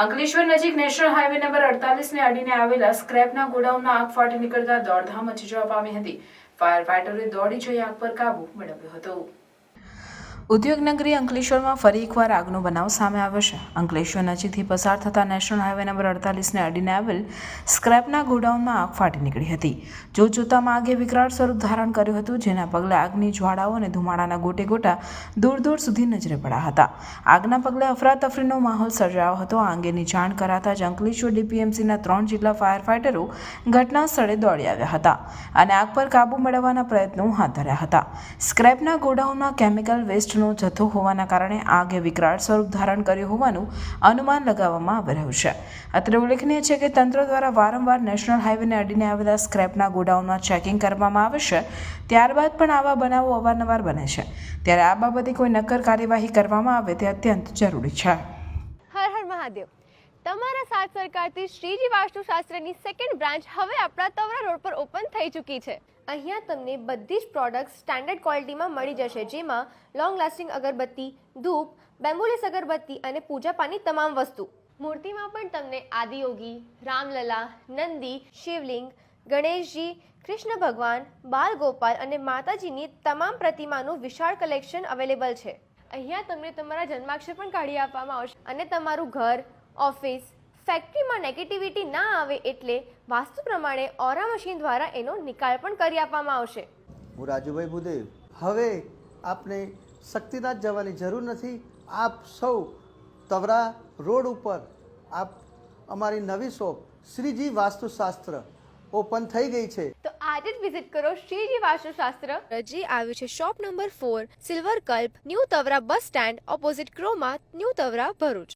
અંકલેશ્વર નજીક national highway number 48 ને અડીને આવેલા સ્ક્રેપના ગોડાઉનમાં આગ ફાટી નીકળતા દોડધામ મચી જવા પામી હતી. ફાયર ફાઈટરોએ દોડી જઈ આગ પર કાબુ મેળવ્યો હતો. ઉદ્યોગ નગરી અંકલેશ્વરમાં ફરી એકવાર આગનો બનાવ સામે આવ્યો છે. અંકલેશ્વર નજીકથી પસાર થતા નેશનલ હાઈવે નંબર 48 ને અડીને આવેલ સ્ક્રેપના ગોડાઉનમાં આગ ફાટી નીકળી હતી. જોતજોતામાં આગે વિકરાળ સ્વરૂપ ધારણ કર્યું હતું, જેના પગલે આગની જ્વાળાઓ અને ધુમાડાના ગોટે ગોટા દૂર દૂર સુધી નજરે પડ્યા હતા. આગના પગલે અફરાતફરીનો માહોલ સર્જાયો હતો. આ અંગેની જાણ કરાતા જ અંકલેશ્વર ડીપીએમસીના 3 જેટલા ફાયર ફાઈટરો ઘટના સ્થળે દોડી આવ્યા હતા અને આગ પર કાબુ મેળવવાના પ્રયત્નો હાથ ધર્યા હતા. સ્ક્રેપના ગોડાઉનમાં કેમિકલ વેસ્ટ નો જથ્થો હોવાના કારણે આગે વિકરાળ સ્વરૂપ ધારણ કર્યું હોવાનું અનુમાન લગાવવામાં આવી રહ્યું છે. અત્રે ઉલ્લેખનીય છે કે તંત્ર દ્વારા વારંવાર નેશનલ હાઈવેને અડીને આવેલા સ્ક્રેપના ગોડાઉનમાં ચેકિંગ કરવામાં આવે છે. ત્યારબાદ પણ આવા બનાવો અવારનવાર બને છે, ત્યારે આ બાબતે કોઈ નક્કર કાર્યવાહી કરવામાં આવે તે અત્યંત જરૂરી છે. હર હર મહાદેવ. તમારા સાથ સરકારથી શ્રીજી વાસ્તુશાસ્ત્રની સેકન્ડ બ્રાન્ચ હવે આપણા તવરા રોડ પર ઓપન થઈ ચૂકી છે. અહીંયા તમને બધી જ પ્રોડક્ટ્સ સ્ટાન્ડર્ડ ક્વોલિટીમાં મળી જશે, જેમાં લોંગ લાસ્ટિંગ અગરબત્તી, ધૂપ, બેમ્બુલેસ અગરબત્તી અને પૂજાપાની તમામ વસ્તુ. મૂર્તિમાં પણ તમને આદિયોગી, રામલલા, નંદી, શિવલિંગ, ગણેશજી, કૃષ્ણ ભગવાન, બાલ ગોપાલ અને માતાજીની તમામ પ્રતિમાનું વિશાળ કલેક્શન અવેલેબલ છે. અહીંયા તમને તમારા જન્માક્ષર પણ કાઢી આપવામાં આવશે અને તમારું ઘર, ઓફિસ, ફેક્ટરીમાં નેગેટિવિટી ના આવે એટલે વાસ્તુ પ્રમાણે ઓરા મશીન દ્વારા એનો નિકાલ પણ કરી આપવામાં આવશે. હું રાજુભાઈ ભુદેવ. હવે આપને શક્તિનાથ જવાની જરૂર નથી. આપ સૌ તવરા રોડ ઉપર આપ અમારી નવી શોપ શ્રીજી વાસ્તુશાસ્ત્ર ઓપન થઈ ગઈ છે. તો આજે જ વિઝિટ કરો શ્રીજી વાસ્તુશાસ્ત્ર. જે આવ્યું છે shop number 4, silver Kalp, new Tavra bus stand opposite Croma, new Tavra, Bharuch.